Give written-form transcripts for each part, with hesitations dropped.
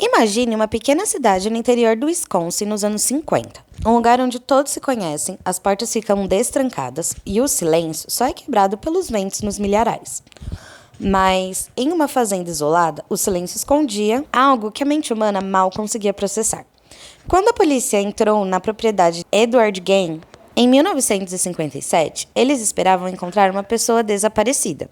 Imagine uma pequena cidade no interior do Wisconsin nos anos 50. Um lugar onde todos se conhecem, as portas ficam destrancadas e o silêncio só é quebrado pelos ventos nos milharais. Mas, em uma fazenda isolada, o silêncio escondia algo que a mente humana mal conseguia processar. Quando a polícia entrou na propriedade Edward Gain, em 1957, eles esperavam encontrar uma pessoa desaparecida.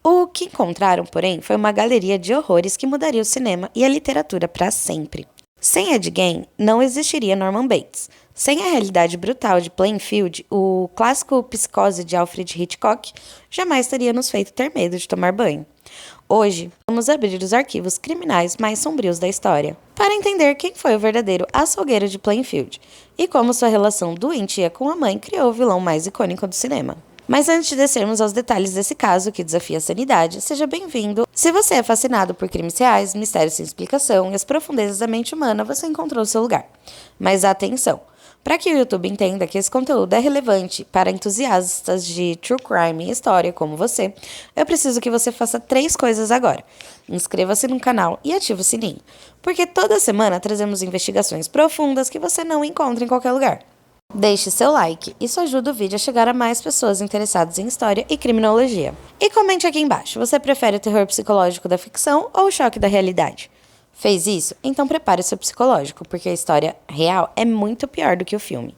O que encontraram, porém, foi uma galeria de horrores que mudaria o cinema e a literatura para sempre. Sem Ed Gein, não existiria Norman Bates. Sem a realidade brutal de Plainfield, o clássico Psicose de Alfred Hitchcock jamais teria nos feito ter medo de tomar banho. Hoje, vamos abrir os arquivos criminais mais sombrios da história, para entender quem foi o verdadeiro açougueiro de Plainfield e como sua relação doentia com a mãe criou o vilão mais icônico do cinema. Mas antes de descermos aos detalhes desse caso que desafia a sanidade, seja bem-vindo. Se você é fascinado por crimes reais, mistérios sem explicação e as profundezas da mente humana, você encontrou seu lugar. Mas atenção! Para que o YouTube entenda que esse conteúdo é relevante para entusiastas de true crime e história como você, eu preciso que você faça 3 coisas agora. Inscreva-se no canal e ative o sininho, porque toda semana trazemos investigações profundas que você não encontra em qualquer lugar. Deixe seu like, isso ajuda o vídeo a chegar a mais pessoas interessadas em história e criminologia. E comente aqui embaixo, você prefere o terror psicológico da ficção ou o choque da realidade? Fez isso? Então prepare seu psicológico, porque a história real é muito pior do que o filme.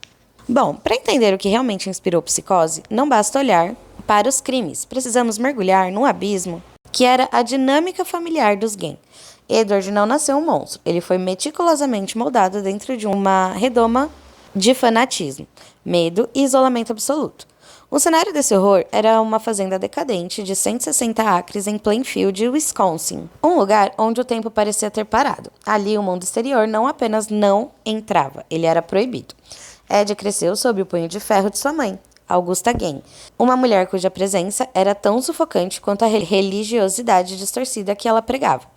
Bom, para entender o que realmente inspirou Psicose, não basta olhar para os crimes. Precisamos mergulhar num abismo que era a dinâmica familiar dos Gein. Edward não nasceu um monstro, ele foi meticulosamente moldado dentro de uma redoma de fanatismo, medo e isolamento absoluto. O cenário desse horror era uma fazenda decadente de 160 acres em Plainfield, Wisconsin. Um lugar onde o tempo parecia ter parado. Ali o mundo exterior não apenas não entrava, ele era proibido. Ed cresceu sob o punho de ferro de sua mãe, Augusta Gein, uma mulher cuja presença era tão sufocante quanto a religiosidade distorcida que ela pregava.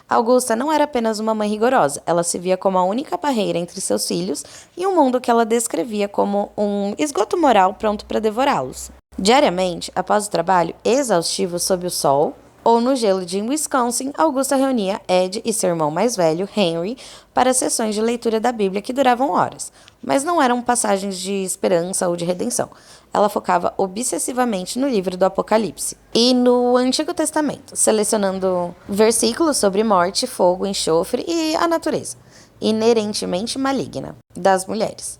Augusta não era apenas uma mãe rigorosa, ela se via como a única barreira entre seus filhos e um mundo que ela descrevia como um esgoto moral pronto para devorá-los. Diariamente, após o trabalho exaustivo sob o sol ou no gelo de Wisconsin, Augusta reunia Ed e seu irmão mais velho, Henry, para sessões de leitura da Bíblia que duravam horas, mas não eram passagens de esperança ou de redenção. Ela focava obsessivamente no livro do Apocalipse e no Antigo Testamento, selecionando versículos sobre morte, fogo, enxofre e a natureza, inerentemente maligna, das mulheres.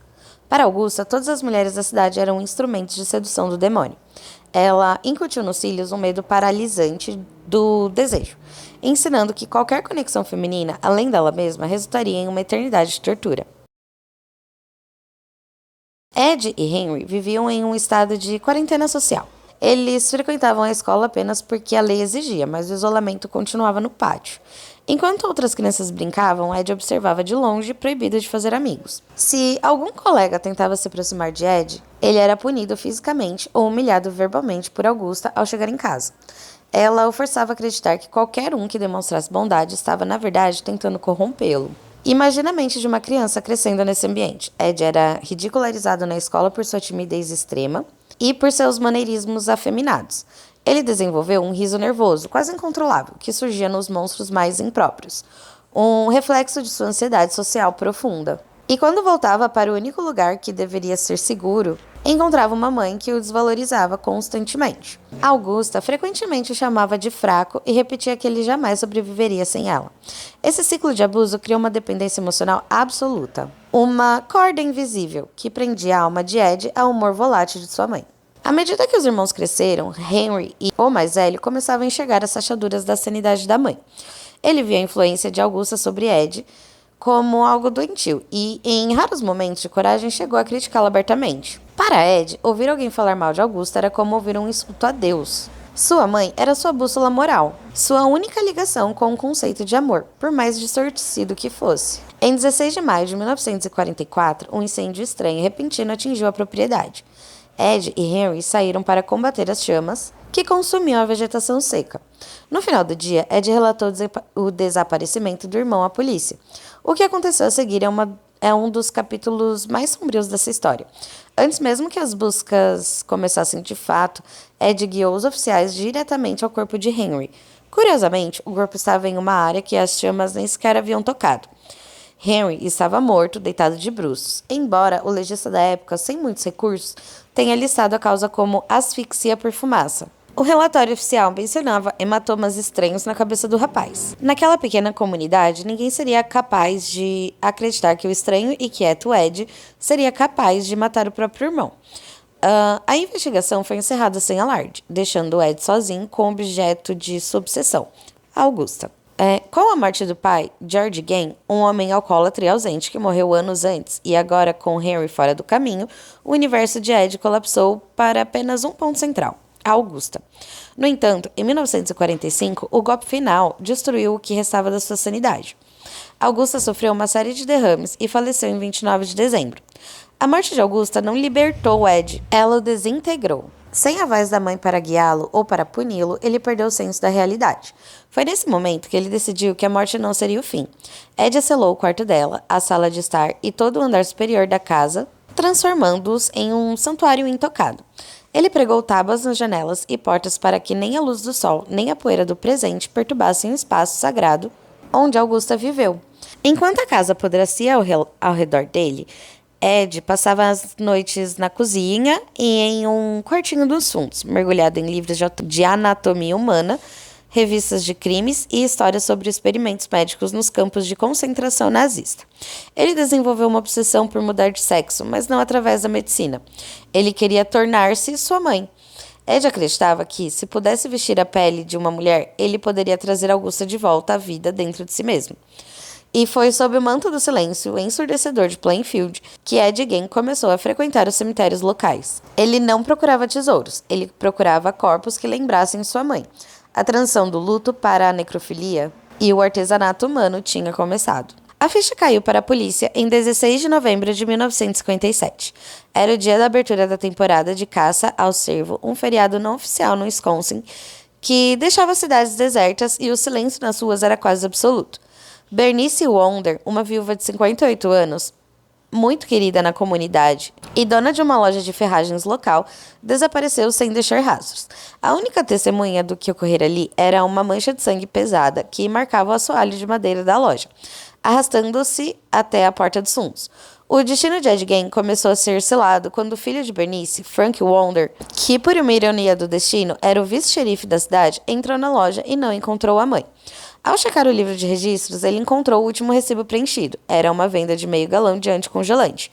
Para Augusta, todas as mulheres da cidade eram instrumentos de sedução do demônio. Ela incutiu nos filhos um medo paralisante do desejo, ensinando que qualquer conexão feminina, além dela mesma, resultaria em uma eternidade de tortura. Ed e Henry viviam em um estado de quarentena social. Eles frequentavam a escola apenas porque a lei exigia, mas o isolamento continuava no pátio. Enquanto outras crianças brincavam, Ed observava de longe, proibido de fazer amigos. Se algum colega tentava se aproximar de Ed, ele era punido fisicamente ou humilhado verbalmente por Augusta ao chegar em casa. Ela o forçava a acreditar que qualquer um que demonstrasse bondade estava, na verdade, tentando corrompê-lo. Imagina a mente de uma criança crescendo nesse ambiente. Ed era ridicularizado na escola por sua timidez extrema e por seus maneirismos afeminados. Ele desenvolveu um riso nervoso, quase incontrolável, que surgia nos monstros mais impróprios, um reflexo de sua ansiedade social profunda. E quando voltava para o único lugar que deveria ser seguro, encontrava uma mãe que o desvalorizava constantemente. Augusta frequentemente o chamava de fraco e repetia que ele jamais sobreviveria sem ela. Esse ciclo de abuso criou uma dependência emocional absoluta, uma corda invisível que prendia a alma de Ed ao humor volátil de sua mãe. À medida que os irmãos cresceram, Henry e o mais velho começavam a enxergar as rachaduras da sanidade da mãe. Ele via a influência de Augusta sobre Ed como algo doentio e, em raros momentos de coragem, chegou a criticá-la abertamente. Para Ed, ouvir alguém falar mal de Augusta era como ouvir um insulto a Deus. Sua mãe era sua bússola moral, sua única ligação com o conceito de amor, por mais distorcido que fosse. Em 16 de maio de 1944, um incêndio estranho e repentino atingiu a propriedade. Ed e Henry saíram para combater as chamas que consumiam a vegetação seca. No final do dia, Ed relatou o desaparecimento do irmão à polícia. O que aconteceu a seguir é um dos capítulos mais sombrios dessa história. Antes mesmo que as buscas começassem de fato, Ed guiou os oficiais diretamente ao corpo de Henry, Curiosamente, o corpo estava em uma área que as chamas nem sequer haviam tocado. Henry estava morto, deitado de bruços, embora o legista da época, sem muitos recursos, tenha listado a causa como asfixia por fumaça. O relatório oficial mencionava hematomas estranhos na cabeça do rapaz. Naquela pequena comunidade, ninguém seria capaz de acreditar que o estranho e quieto Ed seria capaz de matar o próprio irmão. A investigação foi encerrada sem alarde, deixando o Ed sozinho com o objeto de sua obsessão, a Augusta. Com a morte do pai, George Gain, um homem alcoólatra e ausente que morreu anos antes, e agora com Henry fora do caminho, o universo de Ed colapsou para apenas um ponto central, a Augusta. No entanto, em 1945, o golpe final destruiu o que restava da sua sanidade. Augusta sofreu uma série de derrames e faleceu em 29 de dezembro. A morte de Augusta não libertou Ed, ela o desintegrou. Sem a voz da mãe para guiá-lo ou para puni-lo, ele perdeu o senso da realidade. Foi nesse momento que ele decidiu que a morte não seria o fim. Ed selou o quarto dela, a sala de estar e todo o andar superior da casa, transformando-os em um santuário intocado. Ele pregou tábuas nas janelas e portas para que nem a luz do sol, nem a poeira do presente perturbassem o espaço sagrado onde Augusta viveu. Enquanto a casa apodrecia ao redor dele, Ed passava as noites na cozinha e em um quartinho dos fundos, mergulhado em livros de anatomia humana, revistas de crimes e histórias sobre experimentos médicos nos campos de concentração nazista. Ele desenvolveu uma obsessão por mudar de sexo, mas não através da medicina. Ele queria tornar-se sua mãe. Ed acreditava que, se pudesse vestir a pele de uma mulher, ele poderia trazer Augusta de volta à vida dentro de si mesmo. E foi sob o manto do silêncio ensurdecedor de Plainfield que Ed Gein começou a frequentar os cemitérios locais. Ele não procurava tesouros, ele procurava corpos que lembrassem sua mãe. A transição do luto para a necrofilia e o artesanato humano tinha começado. A ficha caiu para a polícia em 16 de novembro de 1957. Era o dia da abertura da temporada de caça ao cervo, um feriado não oficial no Wisconsin, que deixava as cidades desertas e o silêncio nas ruas era quase absoluto. Bernice Wonder, uma viúva de 58 anos, muito querida na comunidade e dona de uma loja de ferragens local, desapareceu sem deixar rastros. A única testemunha do que ocorrera ali era uma mancha de sangue pesada que marcava o assoalho de madeira da loja, arrastando-se até a porta dos fundos. O destino de Ed Gein começou a ser selado quando o filho de Bernice, Frank Wonder, que por uma ironia do destino era o vice-xerife da cidade, entrou na loja e não encontrou a mãe. Ao checar o livro de registros, ele encontrou o último recibo preenchido. Era uma venda de meio galão de anticongelante.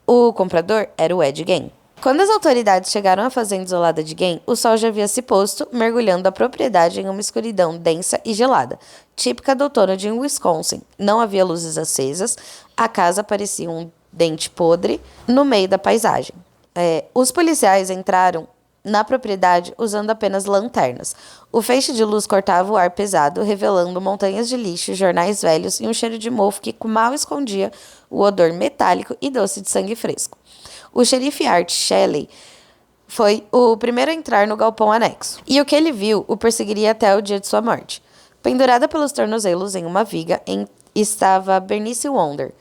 O comprador era o Ed Gein. Quando as autoridades chegaram à fazenda isolada de Gein, o sol já havia se posto, mergulhando a propriedade em uma escuridão densa e gelada, típica do outono de Wisconsin. Não havia luzes acesas, a casa parecia um dente podre no meio da paisagem. Os policiais entraram na propriedade usando apenas lanternas. O feixe de luz cortava o ar pesado, revelando montanhas de lixo, jornais velhos e um cheiro de mofo que mal escondia o odor metálico e doce de sangue fresco. O xerife Art Shelley foi o primeiro a entrar no galpão anexo, e o que ele viu o perseguiria até o dia de sua morte. Pendurada pelos tornozelos em uma viga, estava Bernice Wonder.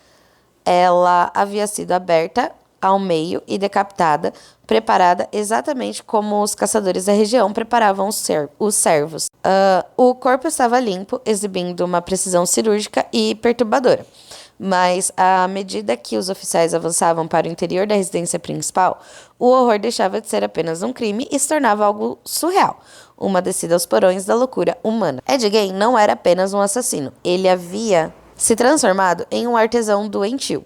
Ela havia sido aberta ao meio e decapitada, preparada exatamente como os caçadores da região preparavam os servos. O corpo estava limpo, exibindo uma precisão cirúrgica e perturbadora. Mas, à medida que os oficiais avançavam para o interior da residência principal, o horror deixava de ser apenas um crime e se tornava algo surreal, uma descida aos porões da loucura humana. Ed Gein não era apenas um assassino, ele havia se transformado em um artesão doentio.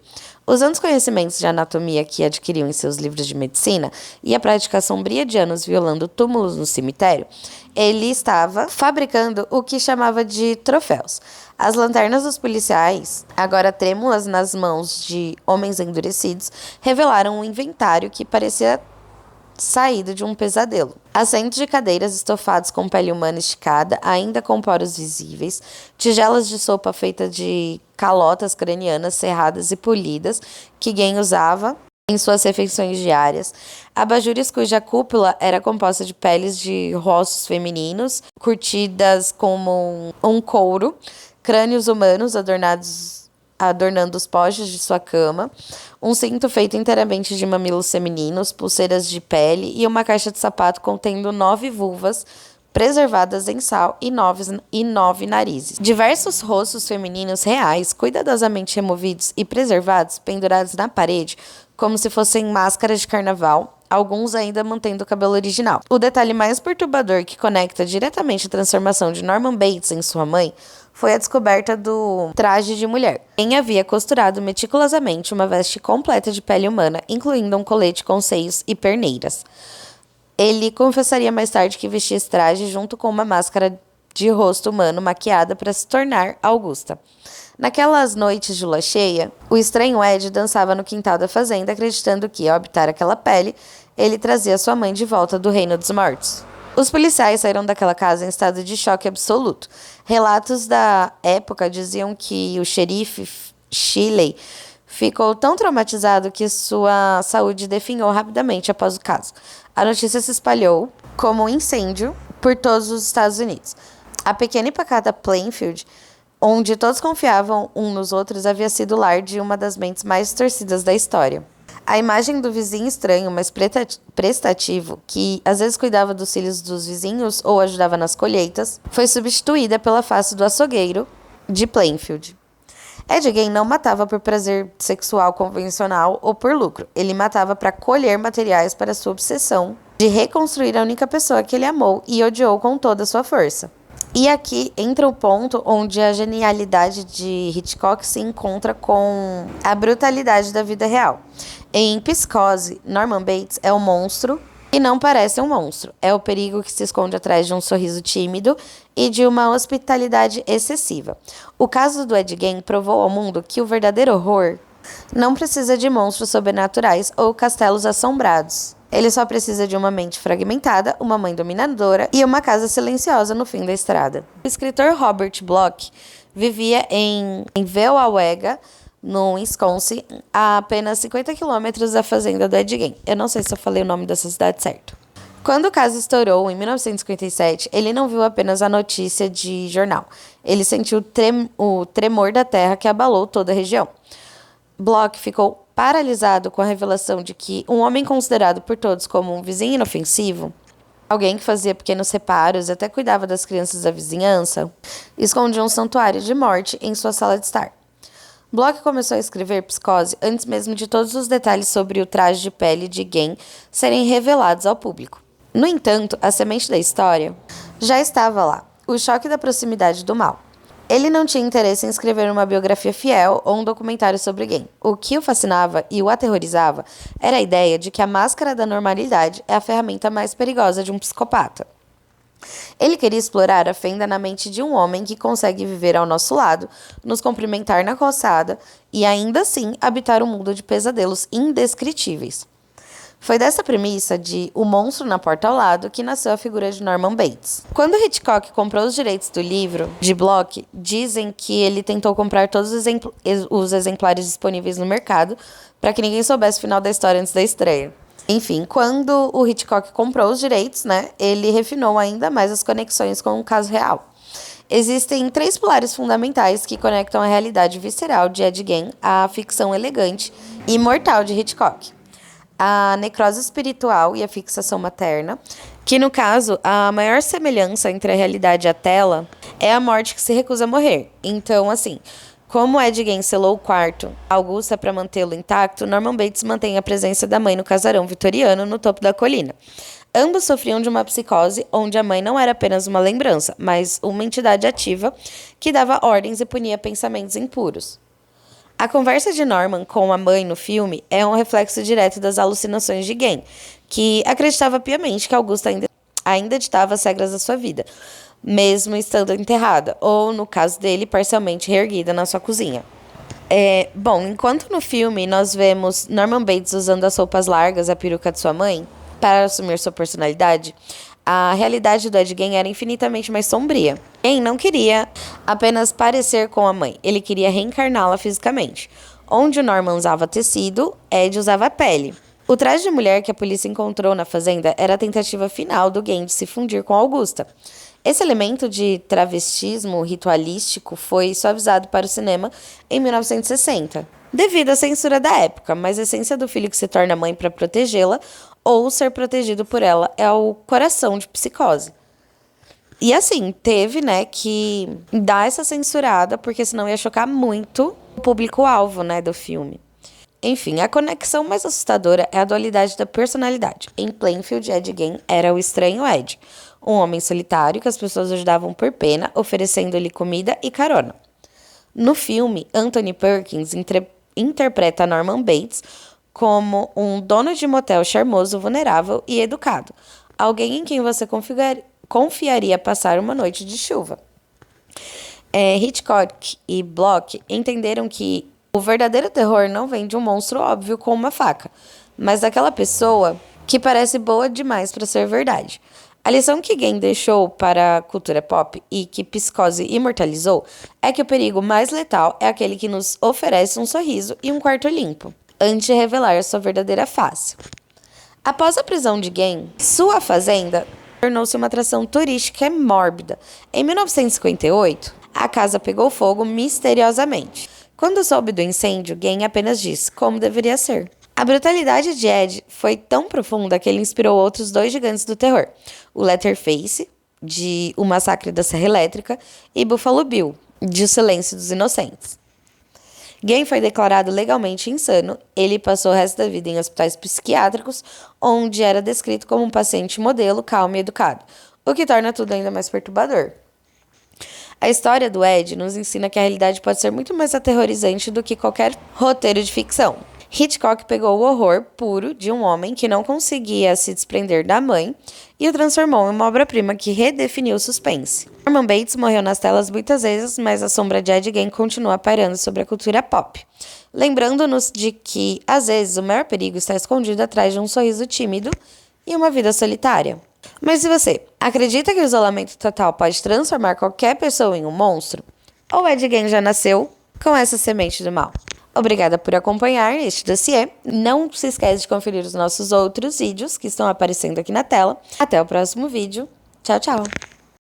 Usando os conhecimentos de anatomia que adquiriu em seus livros de medicina e a prática sombria de anos violando túmulos no cemitério, ele estava fabricando o que chamava de troféus. As lanternas dos policiais, agora trêmulas nas mãos de homens endurecidos, revelaram um inventário que parecia saído de um pesadelo. Assentos de cadeiras estofados com pele humana esticada, ainda com poros visíveis, tigelas de sopa feita de calotas cranianas serradas e polidas, que Gein usava em suas refeições diárias, abajures cuja cúpula era composta de peles de rostos femininos, curtidas como um couro, crânios humanos adornando os postes de sua cama, um cinto feito inteiramente de mamilos femininos, pulseiras de pele e uma caixa de sapato contendo 9 vulvas preservadas em sal e 9 narizes. Diversos rostos femininos reais, cuidadosamente removidos e preservados, pendurados na parede, como se fossem máscaras de carnaval, alguns ainda mantendo o cabelo original. O detalhe mais perturbador que conecta diretamente a transformação de Norman Bates em sua mãe foi a descoberta do traje de mulher. Quem havia costurado meticulosamente uma veste completa de pele humana, incluindo um colete com seios e perneiras. Ele confessaria mais tarde que vestia esse traje junto com uma máscara de rosto humano maquiada para se tornar Augusta. Naquelas noites de lua cheia, o estranho Ed dançava no quintal da fazenda, acreditando que, ao habitar aquela pele, ele trazia sua mãe de volta do reino dos mortos. Os policiais saíram daquela casa em estado de choque absoluto. Relatos da época diziam que o xerife Shelley ficou tão traumatizado que sua saúde definhou rapidamente após o caso. A notícia se espalhou como um incêndio por todos os Estados Unidos. A pequena e pacata Plainfield, onde todos confiavam uns nos outros, havia sido o lar de uma das mentes mais torcidas da história. A imagem do vizinho estranho, mas prestativo, que às vezes cuidava dos filhos dos vizinhos ou ajudava nas colheitas, foi substituída pela face do açougueiro de Plainfield. Ed Gein não matava por prazer sexual convencional ou por lucro. Ele matava para colher materiais para sua obsessão de reconstruir a única pessoa que ele amou e odiou com toda a sua força. E aqui entra o ponto onde a genialidade de Hitchcock se encontra com a brutalidade da vida real. Em Psicose, Norman Bates é um monstro e não parece um monstro. É o perigo que se esconde atrás de um sorriso tímido e de uma hospitalidade excessiva. O caso do Ed Gein provou ao mundo que o verdadeiro horror não precisa de monstros sobrenaturais ou castelos assombrados. Ele só precisa de uma mente fragmentada, uma mãe dominadora e uma casa silenciosa no fim da estrada. O escritor Robert Bloch vivia em Wauwega, no Wisconsin, a apenas 50 quilômetros da fazenda do Ed Gein. Eu não sei se eu falei o nome dessa cidade certo. Quando o caso estourou, em 1957, ele não viu apenas a notícia de jornal. Ele sentiu o tremor da terra que abalou toda a região. Bloch ficou paralisado com a revelação de que um homem considerado por todos como um vizinho inofensivo, alguém que fazia pequenos reparos e até cuidava das crianças da vizinhança, escondia um santuário de morte em sua sala de estar. Bloch começou a escrever Psicose antes mesmo de todos os detalhes sobre o traje de pele de Gein serem revelados ao público. No entanto, a semente da história já estava lá, o choque da proximidade do mal. Ele não tinha interesse em escrever uma biografia fiel ou um documentário sobre Gein. O que o fascinava e o aterrorizava era a ideia de que a máscara da normalidade é a ferramenta mais perigosa de um psicopata. Ele queria explorar a fenda na mente de um homem que consegue viver ao nosso lado, nos cumprimentar na calçada e ainda assim habitar um mundo de pesadelos indescritíveis. Foi dessa premissa de O Monstro na Porta ao Lado que nasceu a figura de Norman Bates. Quando Hitchcock comprou os direitos do livro de Bloch, dizem que ele tentou comprar todos os exemplares disponíveis no mercado para que ninguém soubesse o final da história antes da estreia. Enfim, quando o Hitchcock comprou os direitos, ele refinou ainda mais as conexões com o caso real. Existem 3 pilares fundamentais que conectam a realidade visceral de Ed Gein à ficção elegante e mortal de Hitchcock. A necrose espiritual e a fixação materna, que no caso, a maior semelhança entre a realidade e a tela é a morte que se recusa a morrer. Então, assim, como Ed Gein selou o quarto Augusta para mantê-lo intacto, Norman Bates mantém a presença da mãe no casarão vitoriano no topo da colina. Ambos sofriam de uma psicose onde a mãe não era apenas uma lembrança, mas uma entidade ativa que dava ordens e punia pensamentos impuros. A conversa de Norman com a mãe no filme é um reflexo direto das alucinações de Gein, que acreditava piamente que Augusta ainda ditava as regras da sua vida, mesmo estando enterrada, ou, no caso dele, parcialmente reerguida na sua cozinha. Enquanto no filme nós vemos Norman Bates usando as roupas largas e a peruca de sua mãe para assumir sua personalidade, a realidade do Ed Gein era infinitamente mais sombria. Gein não queria apenas parecer com a mãe, ele queria reencarná-la fisicamente. Onde o Norman usava tecido, Ed usava pele. O traje de mulher que a polícia encontrou na fazenda era a tentativa final do Gein de se fundir com Augusta. Esse elemento de travestismo ritualístico foi suavizado para o cinema em 1960, devido à censura da época, mas a essência do filho que se torna mãe para protegê-la ou ser protegido por ela é o coração de Psicose. E assim, teve, né, que dar essa censurada, porque senão ia chocar muito o público-alvo, né, do filme. Enfim, a conexão mais assustadora é a dualidade da personalidade. Em Plainfield, Ed Gein era o estranho Ed, um homem solitário que as pessoas ajudavam por pena, oferecendo-lhe comida e carona. No filme, Anthony Perkins interpreta Norman Bates como um dono de motel charmoso, vulnerável e educado, alguém em quem você confiaria passar uma noite de chuva. Hitchcock e Bloch entenderam que o verdadeiro terror não vem de um monstro óbvio com uma faca, mas daquela pessoa que parece boa demais para ser verdade. A lição que Gein deixou para a cultura pop e que Psicose imortalizou é que o perigo mais letal é aquele que nos oferece um sorriso e um quarto limpo, antes de revelar sua verdadeira face. Após a prisão de Gein, sua fazenda tornou-se uma atração turística mórbida. Em 1958, a casa pegou fogo misteriosamente. Quando soube do incêndio, Gein apenas disse como deveria ser. A brutalidade de Ed foi tão profunda que ele inspirou outros 2 gigantes do terror, o Leatherface, de O Massacre da Serra Elétrica, e Buffalo Bill, de O Silêncio dos Inocentes. Gein foi declarado legalmente insano. Ele passou o resto da vida em hospitais psiquiátricos, onde era descrito como um paciente modelo, calmo e educado, o que torna tudo ainda mais perturbador. A história do Ed nos ensina que a realidade pode ser muito mais aterrorizante do que qualquer roteiro de ficção. Hitchcock pegou o horror puro de um homem que não conseguia se desprender da mãe e o transformou em uma obra-prima que redefiniu o suspense. Norman Bates morreu nas telas muitas vezes, mas a sombra de Ed Gein continua pairando sobre a cultura pop, lembrando-nos de que, às vezes, o maior perigo está escondido atrás de um sorriso tímido e uma vida solitária. Mas e você? Acredita que o isolamento total pode transformar qualquer pessoa em um monstro? Ou Ed Gein já nasceu com essa semente do mal? Obrigada por acompanhar este dossiê. Não se esquece de conferir os nossos outros vídeos que estão aparecendo aqui na tela. Até o próximo vídeo. Tchau, tchau!